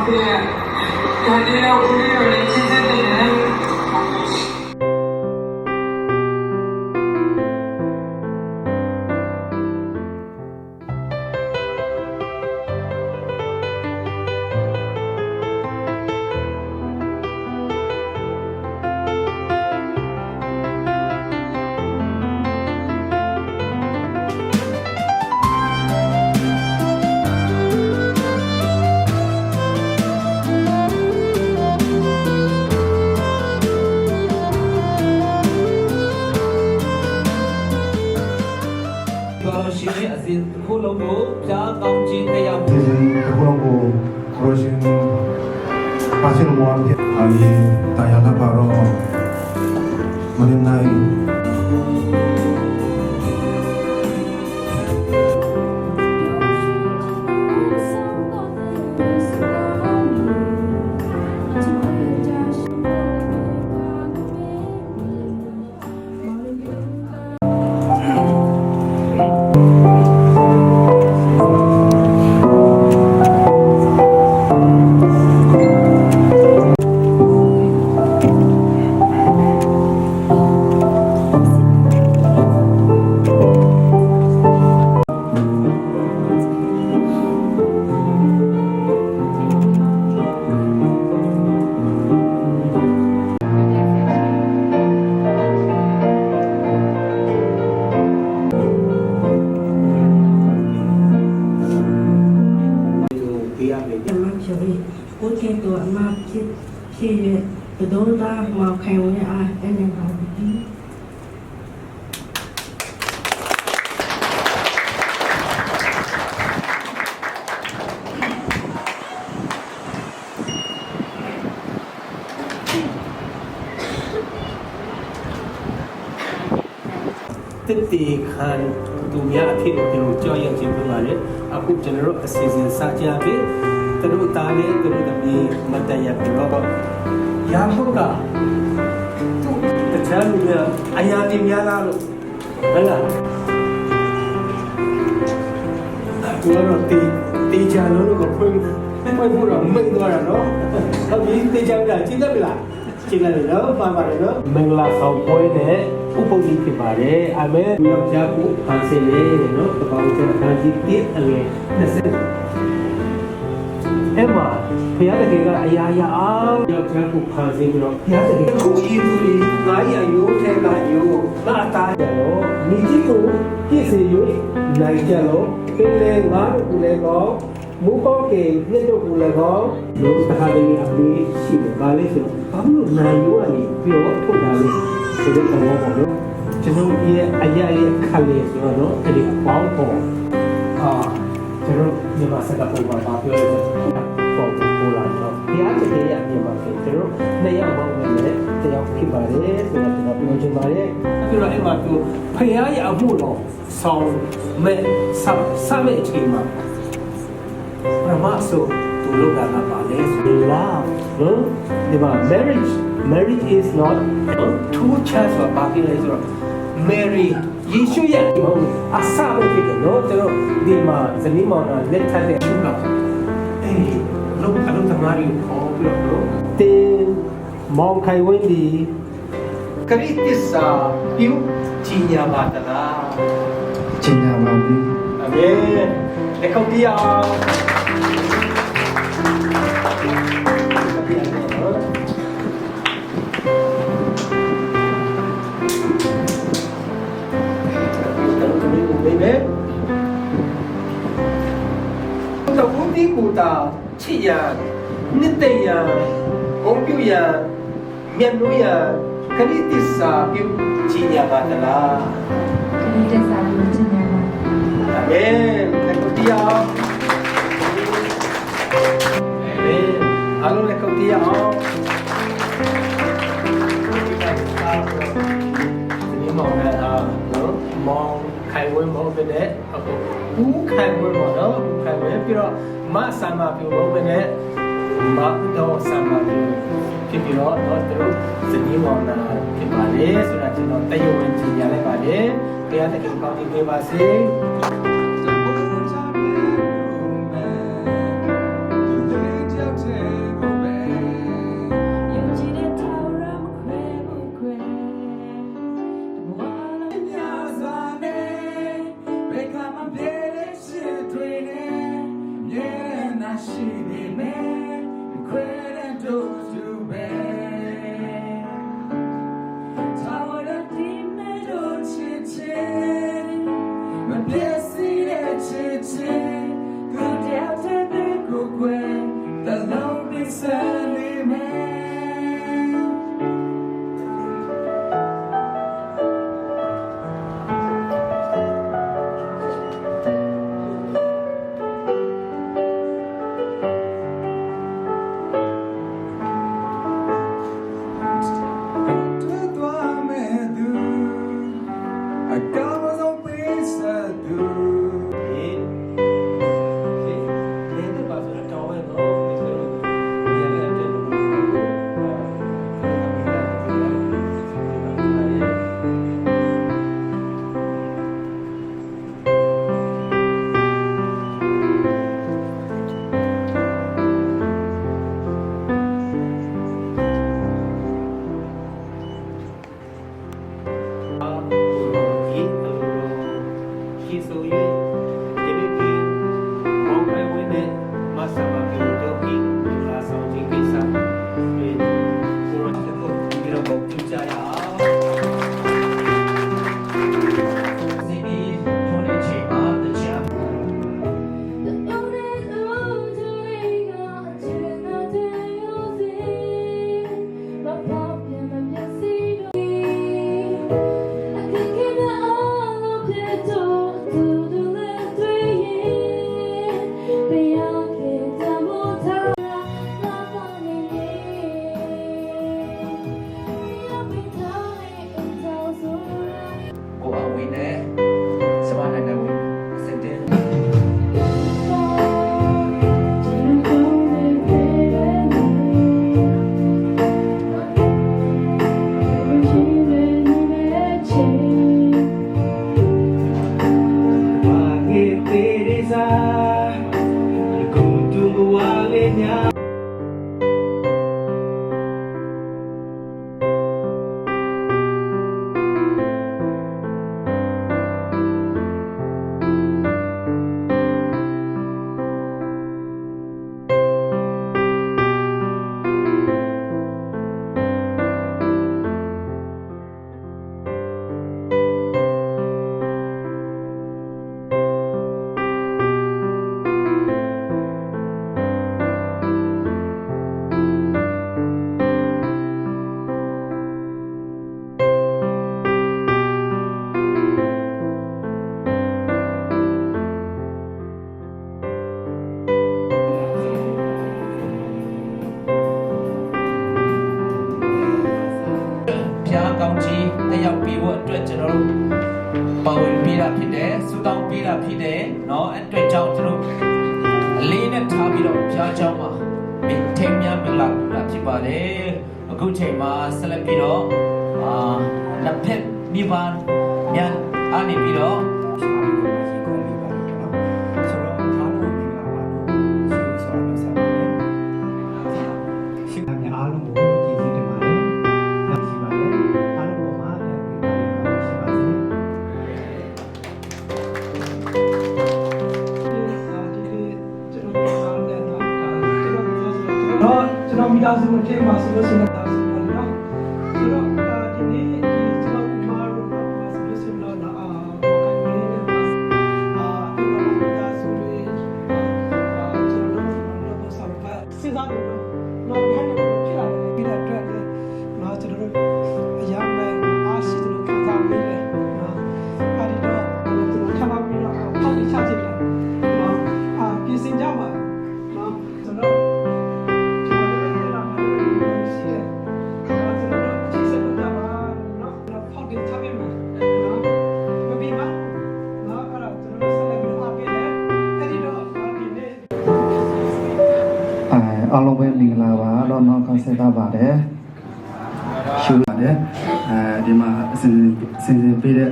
ဒါတည်းတော့ဦးလေးတို့လည်းချစ်စစ်တယ် ရှင်အစဉ်တစ်ခုလုံးကိုဖြားကောင်းခြင်းတရား 그런 거 그러신 하시는 모함이 아니 다양한 바로 머리 나이 Porque tu ama si bedoda mau kayak ini mau ini. တတိခံသူများအဖြစ်တို့ကြောက်ရွံ့ခြင်းဖြစ်ပါလေအခုကျွန်တော်တို့အစီအစဉ်စကြပြီသူတို့သားလေးသူတို့သမီးမတည့်ရပြီးတော့ရာဟုတ်ကသူတခြားလူတွေအရာတင်များလားလို့ဟုတ်လားအခုတော့တေချာလို့ကိုဖွင့်ဖို့တော့မိတ်သွားတာနော်ဟုတ်ပြီတေချာပြကြည့်တတ်ပြီလားကျင်းတယ်နော်ပါပါတယ်နော်မင်္ဂလာဆောင်ပွဲနဲ့ဥပုသ်ကြီးဖြစ်ပါတယ်အမေယောက်ျားကိုဖန်ဆင်းလေးနော်တပေါင်းတဲ့အခန်းကြီး1အငယ်20အဲ့မှာဘုရားတကယ်ကအရာရာအားယောက်ျားကိုဖန်ဆင်းပြီးတော့ဘုရားတကယ်ခုဤသူတွေငါးရာယိုးထဲကယိုးငါသားရတော့မိကြီးကိုပြည့်စေ၍နိုင်ကြတော့ပင်လေငါတို့ကိုလည်းကောမူပေါကေမြတ်တို့ကိုလည်းကောလူစကားတွေအပြီးရှိတယ်ဗာလေဆိုဘာလို့နိုင်ရိုးကနေပြီးတော့ထုတ်တာလဲဆိုတဲ့သဘောပေါ့နော်ကျွန်တော်ရဲ့အရာရဲ့ခက်လေးဆိုတော့အဲ့ဒီပေါင်းပေါ်ကျွန်တော်မြန်မာစကားပေါ်မှာပြောရတဲ့ပေါ်ပေါ်လာတော့တရားတကယ်ရမြန်မာပြည်ကျွန်တော်နေရာပေါင်းနဲ့တရားဖြစ်ပါတယ်ဆိုတော့ကျွန်တော်ပြောချင်ပါတယ်ပြီးတော့အဲ့မှာသူဖခင်ရဲ့အမှုတော်ဆောင်မဲ့ဆမ်းမဲ့အချိန်မှာပရမဆိုသူလုပ်တာကပါလေ love နော်ဒီမှာ marriage is not two chance ဆိုတာပါပြီလေဆိုတော့ Mary ယေရှုရဲ့အဆာပဲဖြစ်တယ်နော်ကျွန်တော်ဒီမှာဇနီးမောင်နှံလက်ထပ်တဲ့သူကအေးလုံးအလုံးသမားတွေခေါ်ပြီးတော့တင်မောင်ခိုင်ဝင်းဒီခရစ်တစ္ဆာပြုကြီးညာပါတလား 진야마비 အမေလက်ခုပ်တီးအောင်တော့ဦးဒီကူတာချစ်ရနှစ်သိရဂုံပြူရမြတ်လို့ရခရစ်တစ္ဆာပြုကြီးညာပါတလား Kita selalu jenama. အာမင်လက်ခုပ်တီးအောင်အာမင်အားလုံးလက်ခုပ်တီးအောင်ဒီမောင်နဲ့နော်မောင်ခိုင်ဝင်းမောင်ပဲနဲ့အခုဦးခိုင်ဝင်းမောင်နော်ဦးခိုင်ဝင်းပြီးတော့မဆာမပြိုမောင်ပဲနဲ့မတော့ဆာမပြိုဖြစ်ပြီးတော့တော့သူတို့စနီးမောင်နာဖြစ်ပါလေဆိုတာကျွန်တော်တရုတ်ဝင်ကြည့်ရလိုက်ပါလေတရားတကယ်ကောင်းတည်ပေးပါစေ။ ရှိနေမယ်ခွဲတဲ့တို့သူပဲသာဝရတိမေတို့ချစ်ချစ်မပြည့်စည်တဲ့ချစ်ချစ်ကိုတယောက်တည်းကိုကွယ်The lonely sunny man ကောင်းကြီးတက်ရောက်ပြီးဖို့အတွက်ကျွန်တော်တို့ပါဝင်ပြီးတာဖြစ်တယ်စူတောင်းပြီးတာဖြစ်တယ်เนาะအတွက်ကြောင့်ကျွန်တော်အလေးနဲ့ထားပြီးတော့ဘုရားကျောင်းမှာထိမ်းမြန်းမင်္ဂလာပြုတာဖြစ်ပါတယ်အခုချိန်မှာဆက်လက်ပြီးတော့နှစ်ဖက်မိဘများအနေပြီးတော့မိသားစုအထက်မှာဆိုလို့ရှိရင်ဒါဆိုတော့เนาะဆိုတော့ဒီနေ့ကျွန်တော်ကုမာတို့ဆိုလို့ရှိရင်တော့ဘာကမင်းနဲ့ဒီမှာမိသားစုတွေကျွန်တော်တို့ဆောက်ပါစဉ်းစားလို့တော့ဘယ်နဲ့ဖြစ်လာလဲဒီတဲ့အတွက်လည်းเนาะကျွန်တော်တို့အရာမဲ့အားရှိတယ်လို့ခံစားမိတယ်เนาะအဲဒီတော့ကျွန်တော်ထပ်ပြီးတော့ဖောက်ပြီးချချစ်တယ်เนาะပြင်ဆင်ကြပါเนาะကျွန်တော်အားလုံးပဲမင်္ဂလာပါတော့နောက်ခေါင်းဆက်တာပါတယ်ရှုပါတယ်ဒီမှာအစဉ်ပေးတဲ့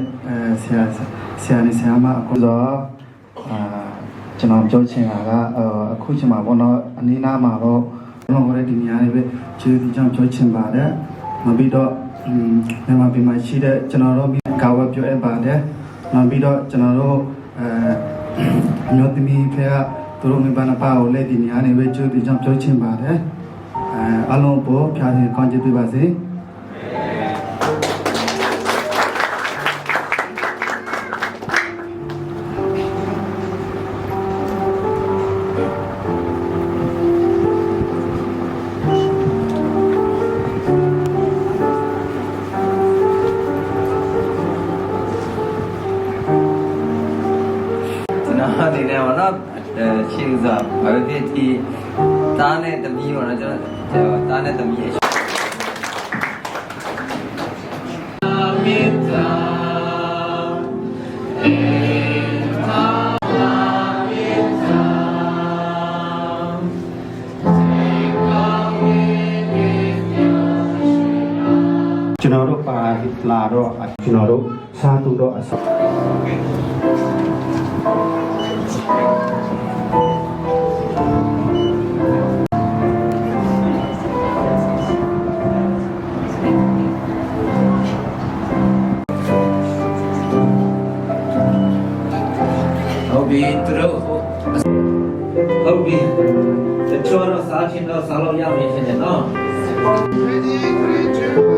ဆရာနဲ့ဆရာမအခုတော့ကျွန်တော်ပြောချင်တာကအခုချိန်မှာပေါ့နော်အနည်းနာမှာတော့ကျွန်တော်တို့ဒီနေရာလေးပဲကျေးဇူးကြောင့်ပြောချင်ပါတယ်နောက်ပြီးတော့မြန်မာပြည်မှာရှိတဲ့ကျွန်တော်တို့ကာဝယ်ပြောအပ်ပါတယ်နောက်ပြီးတော့ကျွန်တော်တို့အမျိုးသမီးဖေကသူ တို့မိဘနှစ်ပါးကိုလက်ဒီနေရာနေပဲကျိုးပြီးကြောင့်ပြောချင်းပါတယ်အလုံးပေါ်ဖြာရှင်ကောင်းချီးပေးပါစေကျွန်တော်ဒီနေ့ကတော့ရှင်းစားဘာဖြစ်ဒီတားနဲ့တမီးပေါ့နော်ကျွန်တော်တားနဲ့တမီးရဲ့မေတ္တာအေသာမေတ္တာစေကောင်းရဲ့ကျွန်တော်တို့ပါလာတော့ကျွန်တော်တို့စားသူတော့အစ ဟုတ်ပြီသူတို့ဟုတ်ပြီတချို့တော့စားချင်းတော့စားလို့ရမယ်ထင်တယ်နော် Ready, great.